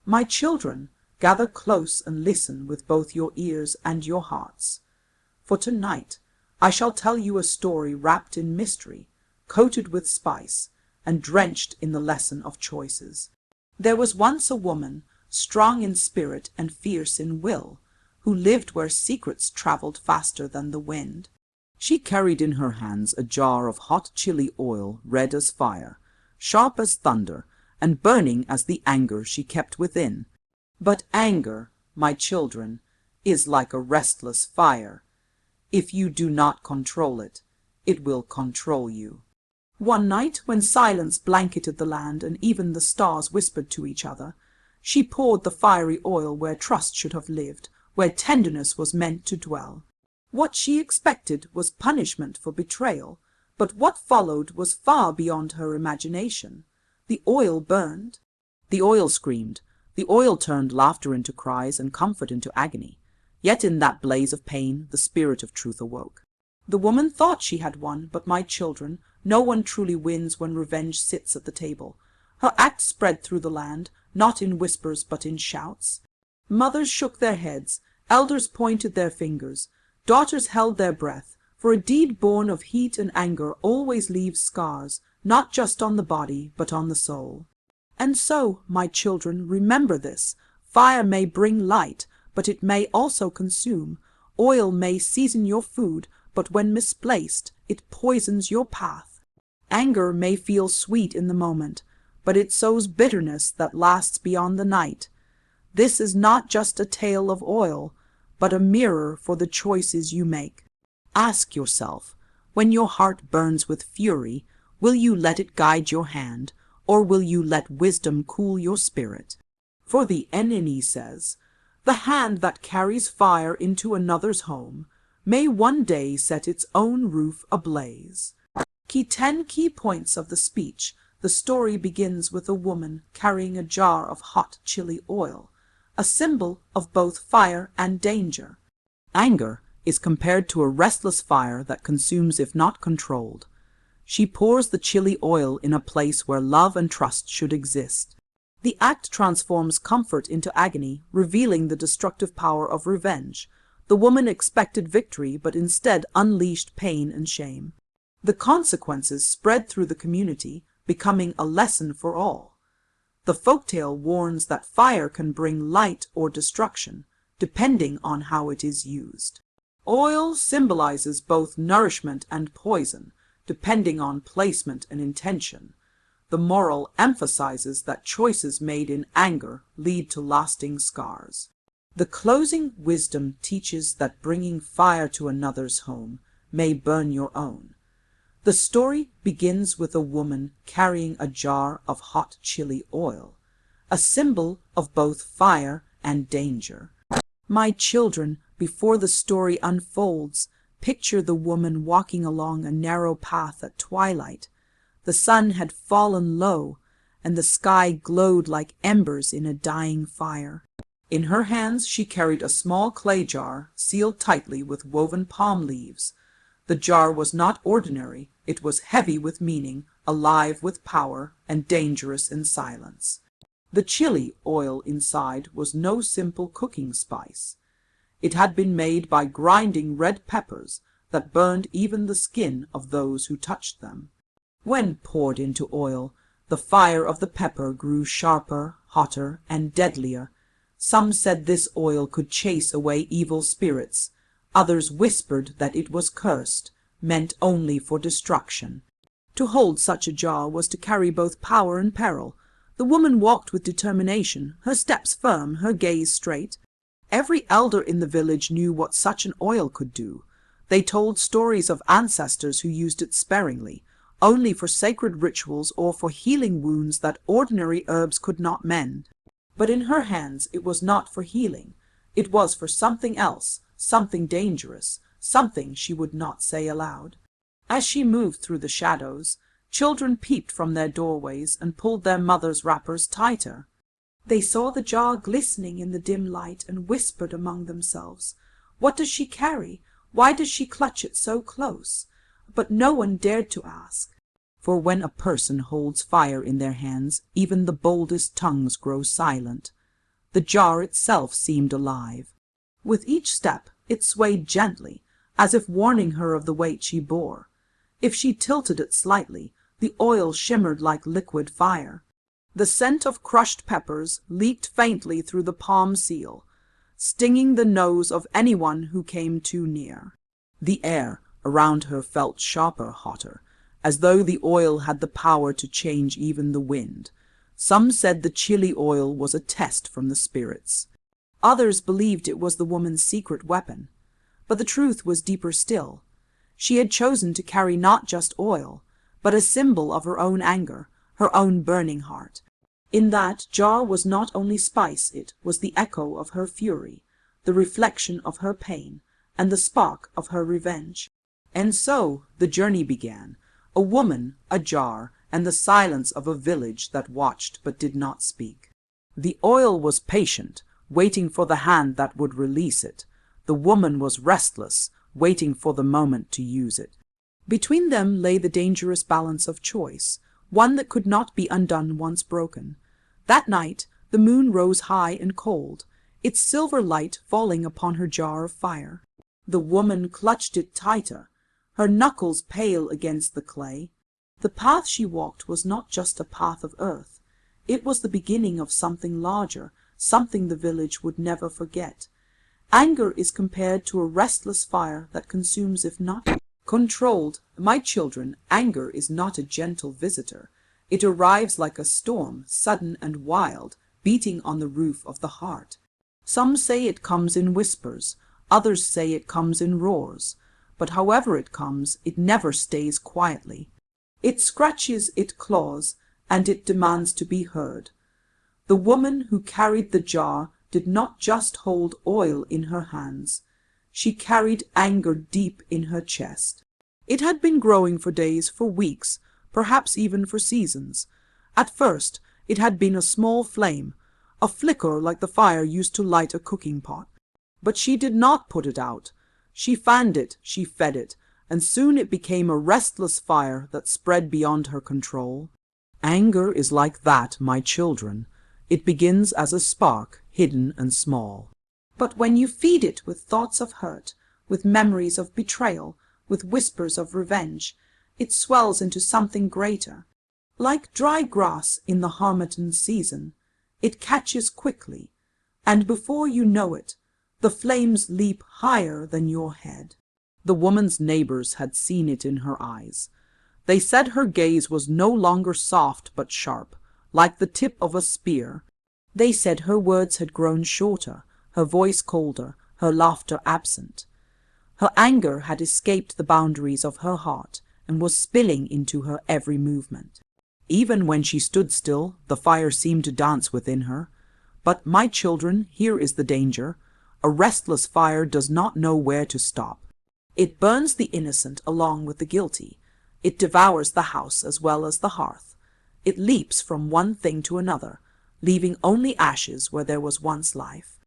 My children, gather close and listen with both your ears and your hearts. For tonight I shall tell you a story wrapped in mystery, coated with spice, and drenched in the lesson of choices. There was once a woman, strong in spirit and fierce in will, who lived where secrets traveled faster than the wind. She carried in her hands a jar of hot chili oil, red as fire, sharp as thunder, and burning as the anger she kept within. But anger, my children, is like a restless fire. If you do not control it, it will control you. One night, when silence blanketed the land and even the stars whispered to each other, she poured the fiery oil where trust should have lived, where tenderness was meant to dwell. What she expected was punishment for betrayal, but what followed was far beyond her imagination. The oil burned. The oil screamed. The oil turned laughter into cries and comfort into agony. Yet in that blaze of pain the spirit of truth awoke. The woman thought she had won, but my children, no one truly wins when revenge sits at the table. Her act spread through the land, not in whispers but in shouts. Mothers shook their heads, elders pointed their fingers, daughters held their breath, for a deed born of heat and anger always leaves scars, not just on the body but on the soul. And so, my children, remember this: fire may bring light, but it may also consume. Oil may season your food, but when misplaced, it poisons your path. Anger may feel sweet in the moment, but it sows bitterness that lasts beyond the night. This is not just a tale of oil, but a mirror for the choices you make. Ask yourself, when your heart burns with fury, will you let it guide your hand, or will you let wisdom cool your spirit? For the enemy says, the hand that carries fire into another's home may one day set its own roof ablaze. 10 key points of the speech. The story begins with a woman carrying a jar of hot chili oil, a symbol of both fire and danger. Anger is compared to a restless fire that consumes if not controlled. She pours the chili oil in a place where love and trust should exist. The act transforms comfort into agony, revealing the destructive power of revenge. The woman expected victory, but instead unleashed pain and shame. The consequences spread through the community, becoming a lesson for all. The folktale warns that fire can bring light or destruction, depending on how it is used. Oil symbolizes both nourishment and poison, depending on placement and intention. The moral emphasizes that choices made in anger lead to lasting scars. The closing wisdom teaches that bringing fire to another's home may burn your own. The story begins with a woman carrying a jar of hot chili oil, a symbol of both fire and danger. My children, before the story unfolds, picture the woman walking along a narrow path at twilight. The sun had fallen low, and the sky glowed like embers in a dying fire. In her hands she carried a small clay jar, sealed tightly with woven palm leaves. The jar was not ordinary. It was heavy with meaning, alive with power, and dangerous in silence. The chili oil inside was no simple cooking spice. It had been made by grinding red peppers that burned even the skin of those who touched them. When poured into oil, the fire of the pepper grew sharper, hotter, and deadlier. Some said this oil could chase away evil spirits. Others whispered that it was cursed, meant only for destruction. To hold such a jar was to carry both power and peril. The woman walked with determination, her steps firm, her gaze straight. Every elder in the village knew what such an oil could do. They told stories of ancestors who used it sparingly, only for sacred rituals or for healing wounds that ordinary herbs could not mend. But in her hands it was not for healing. It was for something else, something dangerous, something she would not say aloud. As she moved through the shadows, children peeped from their doorways and pulled their mothers' wrappers tighter. They saw the jar glistening in the dim light and whispered among themselves, "What does she carry? Why does she clutch it so close?" But no one dared to ask. For when a person holds fire in their hands, even the boldest tongues grow silent. The jar itself seemed alive. With each step it swayed gently, as if warning her of the weight she bore. If she tilted it slightly, the oil shimmered like liquid fire. The scent of crushed peppers leaked faintly through the palm seal, stinging the nose of anyone who came too near. The air around her felt sharper, hotter, as though the oil had the power to change even the wind. Some said the chili oil was a test from the spirits. Others believed it was the woman's secret weapon. But the truth was deeper still. She had chosen to carry not just oil, but a symbol of her own anger, her own burning heart. In that jar was not only spice, it was the echo of her fury, the reflection of her pain, and the spark of her revenge. And so the journey began, a woman, a jar, and the silence of a village that watched but did not speak. The oil was patient, waiting for the hand that would release it. The woman was restless, waiting for the moment to use it. Between them lay the dangerous balance of choice, one that could not be undone once broken. That night the moon rose high and cold, its silver light falling upon her jar of fire. The woman clutched it tighter, her knuckles pale against the clay. The path she walked was not just a path of earth. It was the beginning of something larger, something the village would never forget. Anger is compared to a restless fire that consumes if not controlled. My children, anger is not a gentle visitor. It arrives like a storm, sudden and wild, beating on the roof of the heart. Some say it comes in whispers, others say it comes in roars. But however it comes, it never stays quietly. It scratches, it claws, and it demands to be heard. The woman who carried the jar did not just hold oil in her hands. She carried anger deep in her chest. It had been growing for days, for weeks, perhaps even for seasons. At first it had been a small flame, a flicker like the fire used to light a cooking pot. But she did not put it out. She fanned it, she fed it, and soon it became a restless fire that spread beyond her control. Anger is like that, my children. It begins as a spark, hidden and small. But when you feed it with thoughts of hurt, with memories of betrayal, with whispers of revenge, it swells into something greater. Like dry grass in the harmattan season, it catches quickly, and before you know it, the flames leap higher than your head. The woman's neighbors had seen it in her eyes. They said her gaze was no longer soft but sharp, like the tip of a spear. They said her words had grown shorter, her voice colder, her laughter absent. Her anger had escaped the boundaries of her heart and was spilling into her every movement. Even when she stood still, the fire seemed to dance within her. But, my children, here is the danger. A restless fire does not know where to stop. It burns the innocent along with the guilty. It devours the house as well as the hearth. It leaps from one thing to another, leaving only ashes where there was once life.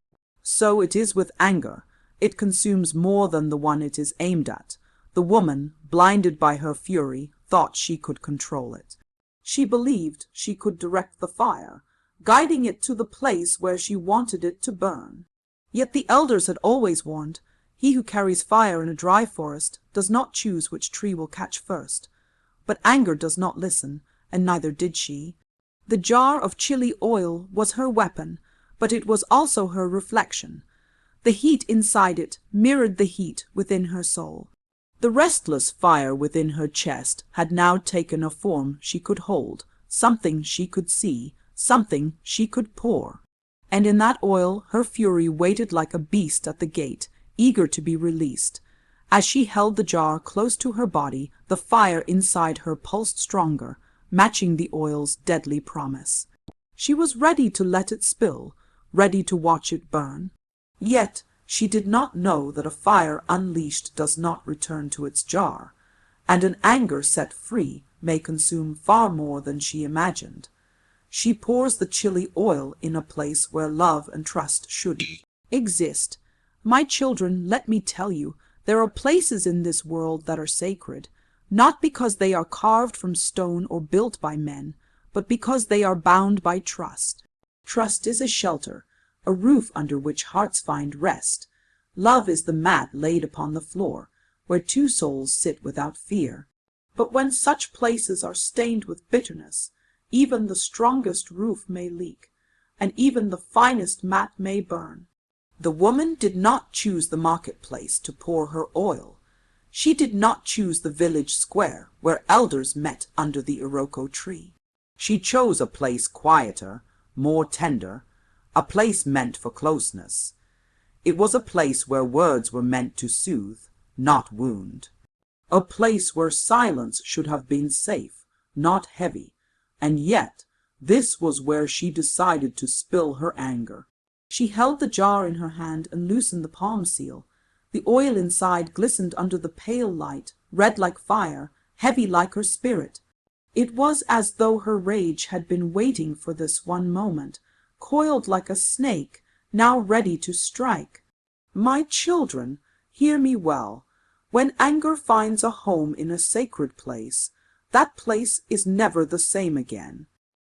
So it is with anger. It consumes more than the one it is aimed at. The woman, blinded by her fury, thought she could control it. She believed she could direct the fire, guiding it to the place where she wanted it to burn. Yet the elders had always warned, he who carries fire in a dry forest does not choose which tree will catch first. But anger does not listen, and neither did she. The jar of chili oil was her weapon, but it was also her reflection. The heat inside it mirrored the heat within her soul. The restless fire within her chest had now taken a form she could hold, something she could see, something she could pour. And in that oil her fury waited like a beast at the gate, eager to be released. As she held the jar close to her body, the fire inside her pulsed stronger, matching the oil's deadly promise. She was ready to let it spill, ready to watch it burn. Yet she did not know that a fire unleashed does not return to its jar, and an anger set free may consume far more than she imagined. She pours the chili oil in a place where love and trust should exist. My children, let me tell you, there are places in this world that are sacred, not because they are carved from stone or built by men, but because they are bound by trust. Trust is a shelter, a roof under which hearts find rest. Love is the mat laid upon the floor, where two souls sit without fear. But when such places are stained with bitterness, even the strongest roof may leak, and even the finest mat may burn. The woman did not choose the marketplace to pour her oil. She did not choose the village square where elders met under the iroko tree. She chose a place quieter, more tender, a place meant for closeness. It was a place where words were meant to soothe, not wound. A place where silence should have been safe, not heavy, and yet this was where she decided to spill her anger. She held the jar in her hand and loosened the palm seal. The oil inside glistened under the pale light, red like fire, heavy like her spirit. It was as though her rage had been waiting for this one moment, coiled like a snake, now ready to strike. My children, hear me well. When anger finds a home in a sacred place, that place is never the same again.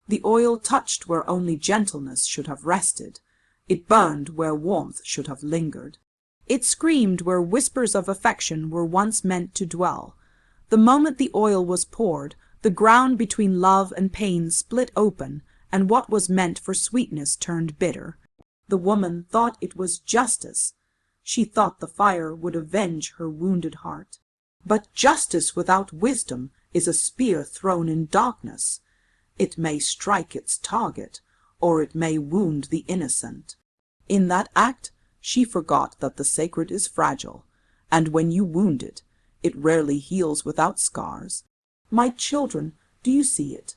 The oil touched where only gentleness should have rested. It burned where warmth should have lingered. It screamed where whispers of affection were once meant to dwell. The moment the oil was poured, the ground between love and pain split open, and what was meant for sweetness turned bitter. The woman thought it was justice. She thought the fire would avenge her wounded heart. But justice without wisdom is a spear thrown in darkness. It may strike its target, or it may wound the innocent. In that act, she forgot that the sacred is fragile, and when you wound it, it rarely heals without scars. My children, do you see it?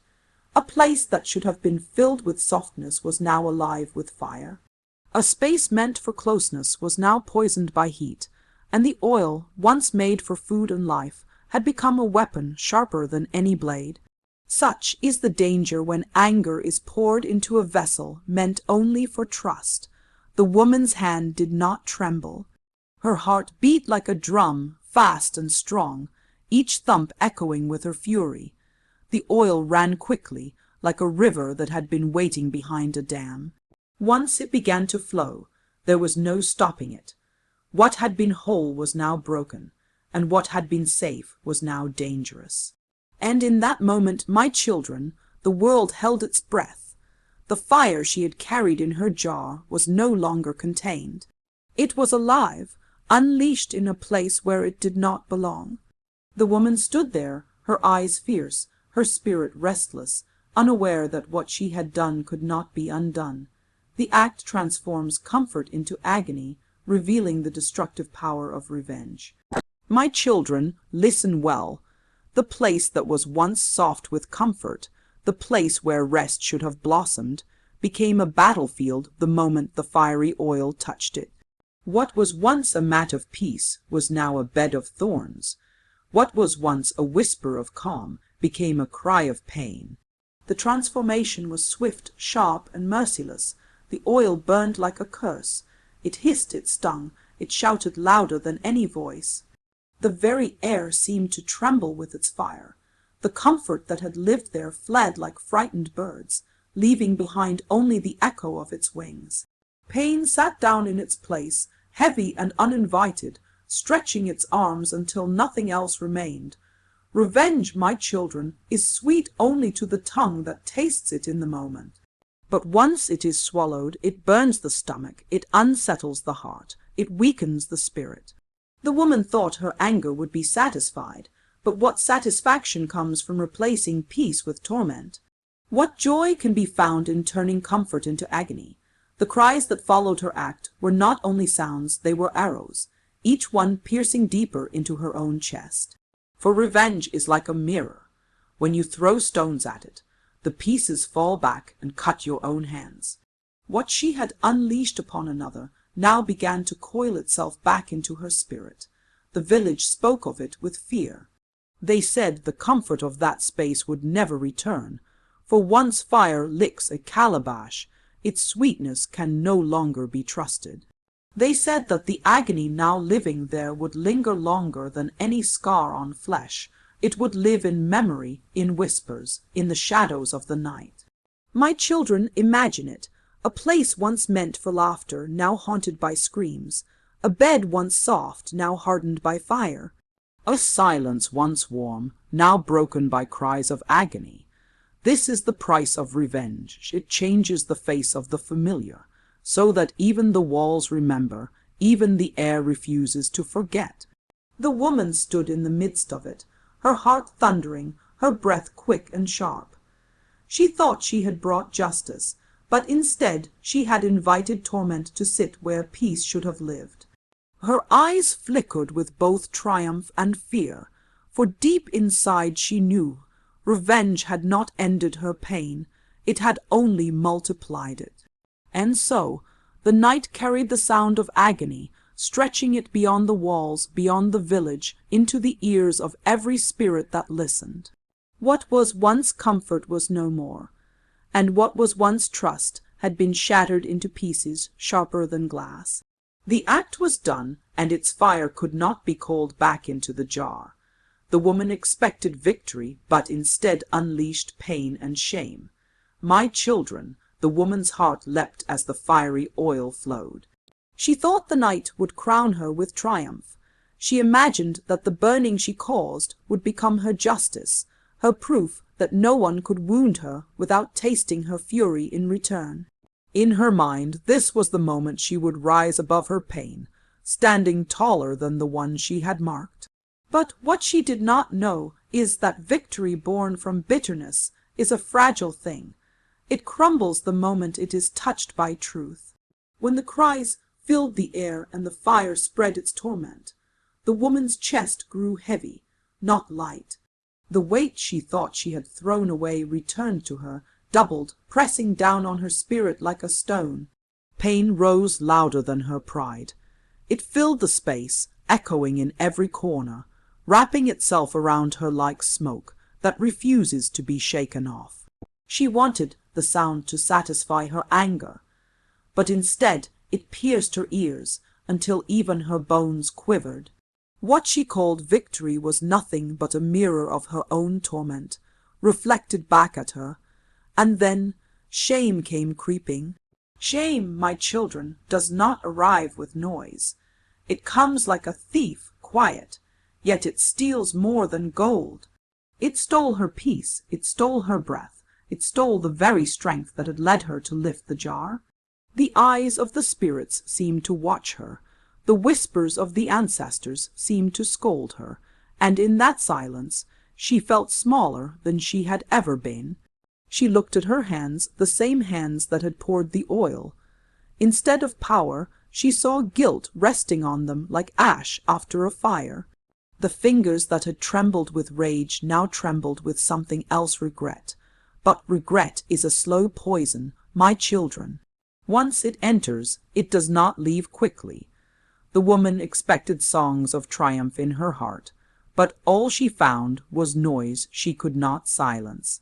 A place that should have been filled with softness was now alive with fire. A space meant for closeness was now poisoned by heat, and the oil, once made for food and life, had become a weapon sharper than any blade. Such is the danger when anger is poured into a vessel meant only for trust. The woman's hand did not tremble. Her heart beat like a drum, fast and strong, each thump echoing with her fury. The oil ran quickly, like a river that had been waiting behind a dam. Once it began to flow, there was no stopping it. What had been whole was now broken, and what had been safe was now dangerous. And in that moment, my children, the world held its breath. The fire she had carried in her jar was no longer contained. It was alive, unleashed in a place where it did not belong. The woman stood there, her eyes fierce, her spirit restless, unaware that what she had done could not be undone. The act transforms comfort into agony, revealing the destructive power of revenge. My children, listen well. The place that was once soft with comfort, the place where rest should have blossomed, became a battlefield the moment the fiery oil touched it. What was once a mat of peace was now a bed of thorns. What was once a whisper of calm became a cry of pain. The transformation was swift, sharp, and merciless. The oil burned like a curse. It hissed, it stung, it shouted louder than any voice. The very air seemed to tremble with its fire. The comfort that had lived there fled like frightened birds, leaving behind only the echo of its wings. Pain sat down in its place, heavy and uninvited, stretching its arms until nothing else remained. Revenge, my children, is sweet only to the tongue that tastes it in the moment. But once it is swallowed, it burns the stomach, it unsettles the heart, it weakens the spirit. The woman thought her anger would be satisfied, but what satisfaction comes from replacing peace with torment? What joy can be found in turning comfort into agony? The cries that followed her act were not only sounds, they were arrows, each one piercing deeper into her own chest. For revenge is like a mirror. When you throw stones at it, the pieces fall back and cut your own hands. What she had unleashed upon another now began to coil itself back into her spirit. The village spoke of it with fear. They said the comfort of that space would never return, for once fire licks a calabash, its sweetness can no longer be trusted. They said that the agony now living there would linger longer than any scar on flesh. It would live in memory, in whispers, in the shadows of the night. My children, imagine it, A place once meant for laughter, now haunted by screams. A bed once soft, now hardened by fire. A silence once warm, now broken by cries of agony. This is the price of revenge. It changes the face of the familiar, so that even the walls remember, even the air refuses to forget. The woman stood in the midst of it, her heart thundering, her breath quick and sharp. She thought she had brought justice, but instead she had invited torment to sit where peace should have lived. Her eyes flickered with both triumph and fear, for deep inside she knew revenge had not ended her pain, it had only multiplied it. And so the night carried the sound of agony, stretching it beyond the walls, beyond the village, into the ears of every spirit that listened. What was once comfort was no more, and what was once trust had been shattered into pieces sharper than glass. The act was done, and its fire could not be called back into the jar. The woman expected victory, but instead unleashed pain and shame. My children, the woman's heart leapt as the fiery oil flowed. She thought the night would crown her with triumph. She imagined that the burning she caused would become her justice, her proof that no one could wound her without tasting her fury in return. In her mind, this was the moment she would rise above her pain, standing taller than the one she had marked. But what she did not know is that victory born from bitterness is a fragile thing. It crumbles the moment it is touched by truth. When the cries filled the air and the fire spread its torment, the woman's chest grew heavy, not light. The weight she thought she had thrown away returned to her, doubled, pressing down on her spirit like a stone. Pain rose louder than her pride. It filled the space, echoing in every corner, wrapping itself around her like smoke that refuses to be shaken off. She wanted the sound to satisfy her anger, but instead it pierced her ears until even her bones quivered. What she called victory was nothing but a mirror of her own torment, reflected back at her. And then shame came creeping. Shame, my children, does not arrive with noise. It comes like a thief, quiet, yet it steals more than gold. It stole her peace, it stole her breath, it stole the very strength that had led her to lift the jar. The eyes of the spirits seemed to watch her. The whispers of the ancestors seemed to scold her, and in that silence she felt smaller than she had ever been. She looked at her hands, the same hands that had poured the oil. Instead of power, she saw guilt resting on them like ash after a fire. The fingers that had trembled with rage now trembled with something else, regret. But regret is a slow poison, my children. Once it enters, it does not leave quickly. The woman expected songs of triumph in her heart, but all she found was noise she could not silence.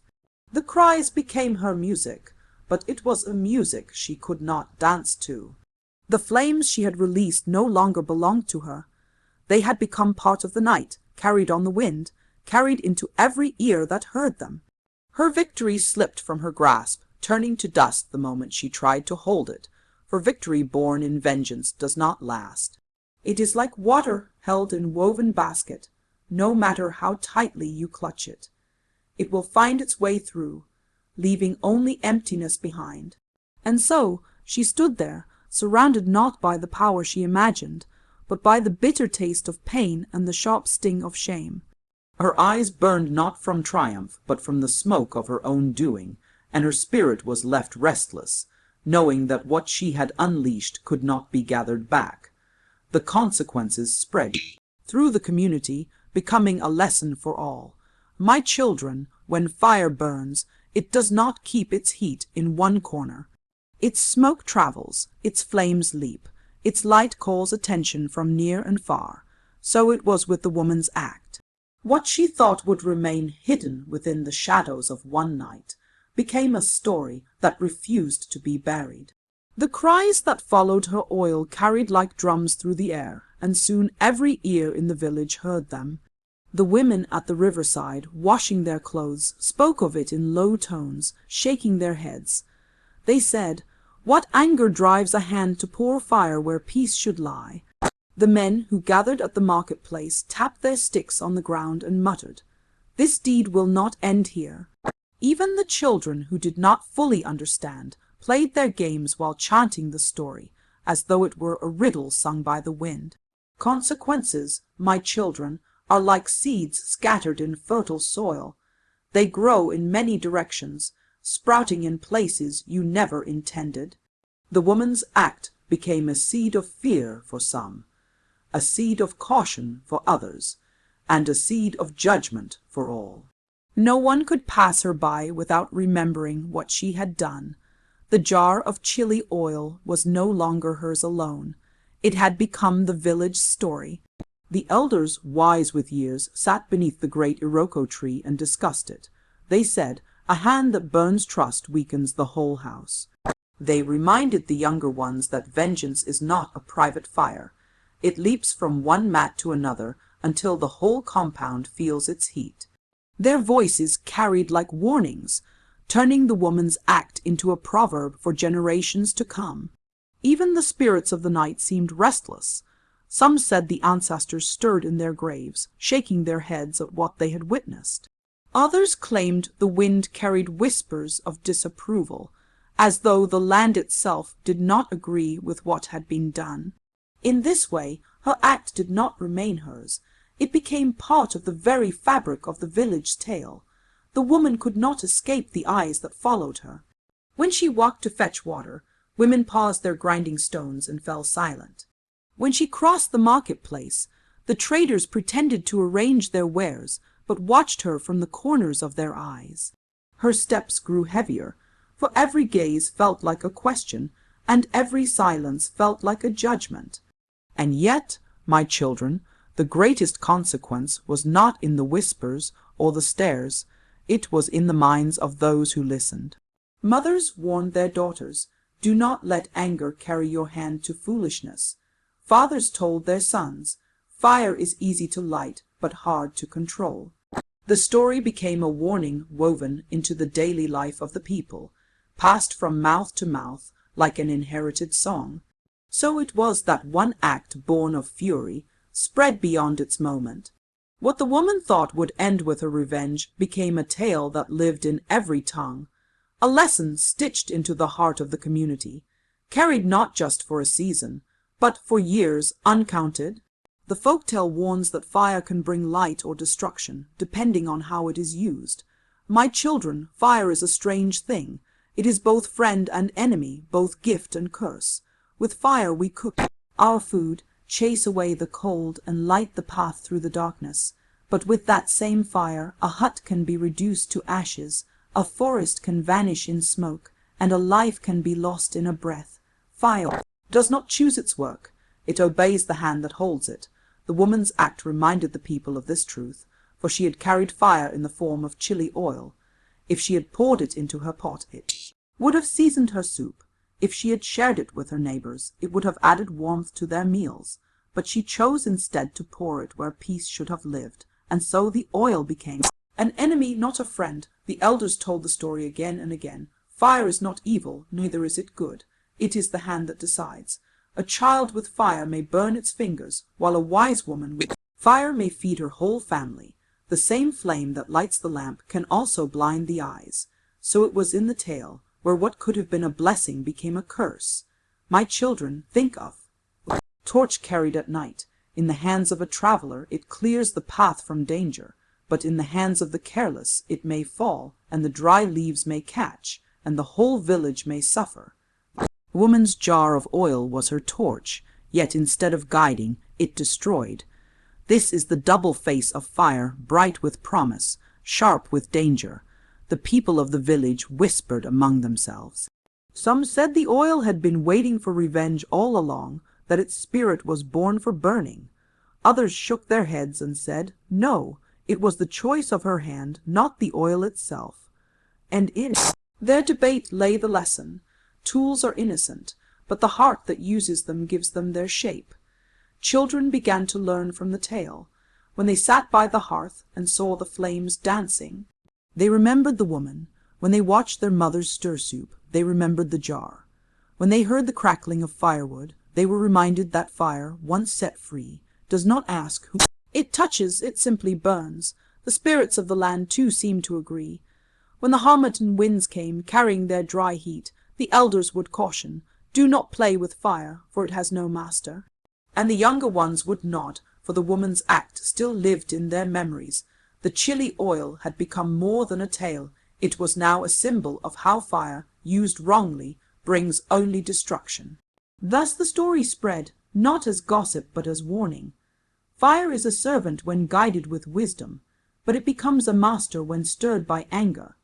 The cries became her music, but it was a music she could not dance to. The flames she had released no longer belonged to her. They had become part of the night, carried on the wind, carried into every ear that heard them. Her victory slipped from her grasp, turning to dust the moment she tried to hold it, for victory born in vengeance does not last. It is like water held in woven basket, no matter how tightly you clutch it. It will find its way through, leaving only emptiness behind. And so she stood there, surrounded not by the power she imagined, but by the bitter taste of pain and the sharp sting of shame. Her eyes burned not from triumph, but from the smoke of her own doing, and her spirit was left restless, knowing that what she had unleashed could not be gathered back. The consequences spread through the community, becoming a lesson for all. My children, when fire burns, it does not keep its heat in one corner. Its smoke travels, its flames leap, its light calls attention from near and far. So it was with the woman's act. What she thought would remain hidden within the shadows of one night became a story that refused to be buried. The cries that followed her oil carried like drums through the air, and soon every ear in the village heard them. The women at the riverside, washing their clothes, spoke of it in low tones, shaking their heads. They said, What anger drives a hand to pour fire where peace should lie? The men who gathered at the marketplace tapped their sticks on the ground and muttered, "This deed will not end here." Even the children who did not fully understand played their games while chanting the story, as though it were a riddle sung by the wind. Consequences, my children, are like seeds scattered in fertile soil. They grow in many directions, sprouting in places you never intended. The woman's act became a seed of fear for some, a seed of caution for others, and a seed of judgment for all. No one could pass her by without remembering what she had done. The jar of chili oil was no longer hers alone. It had become the village story. The elders, wise with years, sat beneath the great iroko tree and discussed it. They said, "A hand that burns trust weakens the whole house." They reminded the younger ones that vengeance is not a private fire. It leaps from one mat to another until the whole compound feels its heat. Their voices carried like warnings, turning the woman's act into a proverb for generations to come. Even the spirits of the night seemed restless. Some said the ancestors stirred in their graves, shaking their heads at what they had witnessed. Others claimed the wind carried whispers of disapproval, as though the land itself did not agree with what had been done. In this way, her act did not remain hers. It became part of the very fabric of the village tale. The woman could not escape the eyes that followed her. When she walked to fetch water, women paused their grinding stones and fell silent. When she crossed the marketplace, the traders pretended to arrange their wares, but watched her from the corners of their eyes. Her steps grew heavier, for every gaze felt like a question, and every silence felt like a judgment. And yet, my children, the greatest consequence was not in the whispers or the stares. It was in the minds of those who listened. Mothers warned their daughters, "Do not let anger carry your hand to foolishness." Fathers told their sons, "Fire is easy to light, but hard to control." The story became a warning woven into the daily life of the people, passed from mouth to mouth like an inherited song. So it was that one act born of fury spread beyond its moment. What the woman thought would end with her revenge became a tale that lived in every tongue, a lesson stitched into the heart of the community, carried not just for a season, but for years uncounted. The folktale warns that fire can bring light or destruction, depending on how it is used. My children, fire is a strange thing. It is both friend and enemy, both gift and curse. With fire we cook our food, chase away the cold, and light the path through the darkness. But with that same fire, a hut can be reduced to ashes, a forest can vanish in smoke, and a life can be lost in a breath. Fire does not choose its work. It obeys the hand that holds it. The woman's act reminded the people of this truth, for she had carried fire in the form of chili oil. If she had poured it into her pot, it would have seasoned her soup. If she had shared it with her neighbors, it would have added warmth to their meals. But she chose instead to pour it where peace should have lived, and so the oil became an enemy, not a friend. The elders told the story again and again. Fire is not evil, neither is it good. It is the hand that decides. A child with fire may burn its fingers, while a wise woman with fire may feed her whole family. The same flame that lights the lamp can also blind the eyes. So it was in the tale, where what could have been a blessing became a curse. My children, think of a torch carried at night. In the hands of a traveler, it clears the path from danger, but in the hands of the careless it may fall, and the dry leaves may catch, and the whole village may suffer. The woman's jar of oil was her torch, yet instead of guiding, it destroyed. This is the double face of fire, bright with promise, sharp with danger. The people of the village whispered among themselves. Some said the oil had been waiting for revenge all along, that its spirit was born for burning. Others shook their heads and said, no, it was the choice of her hand, not the oil itself. And in their debate lay the lesson. Tools are innocent, but the heart that uses them gives them their shape. Children began to learn from the tale. When they sat by the hearth and saw the flames dancing, they remembered the woman. When they watched their mother's stir soup, they remembered the jar. When they heard the crackling of firewood, they were reminded that fire, once set free, does not ask who it touches, it simply burns. The spirits of the land too seemed to agree. When the Harmattan winds came, carrying their dry heat, the elders would caution, "Do not play with fire, for it has no master." And the younger ones would nod, for the woman's act still lived in their memories. The chilly oil had become more than a tale. It was now a symbol of how fire, used wrongly, brings only destruction. Thus the story spread, not as gossip but as warning. Fire is a servant when guided with wisdom, but it becomes a master when stirred by anger.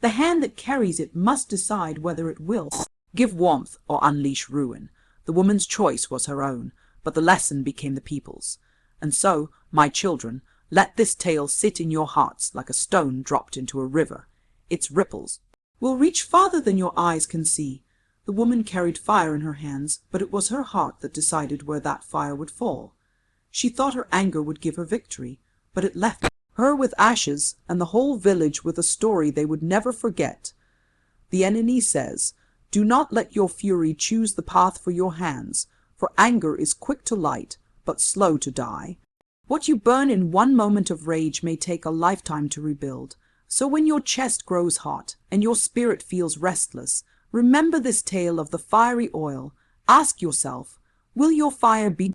The hand that carries it must decide whether it will give warmth or unleash ruin. The woman's choice was her own, but the lesson became the people's. And so, my children, let this tale sit in your hearts like a stone dropped into a river. Its ripples will reach farther than your eyes can see. The woman carried fire in her hands, but it was her heart that decided where that fire would fall. She thought her anger would give her victory, but it left her with ashes and the whole village with a story they would never forget. The enemy says, "Do not let your fury choose the path for your hands, for anger is quick to light, but slow to die." What you burn in one moment of rage may take a lifetime to rebuild. So when your chest grows hot and your spirit feels restless, remember this tale of the fiery oil. Ask yourself, will your fire be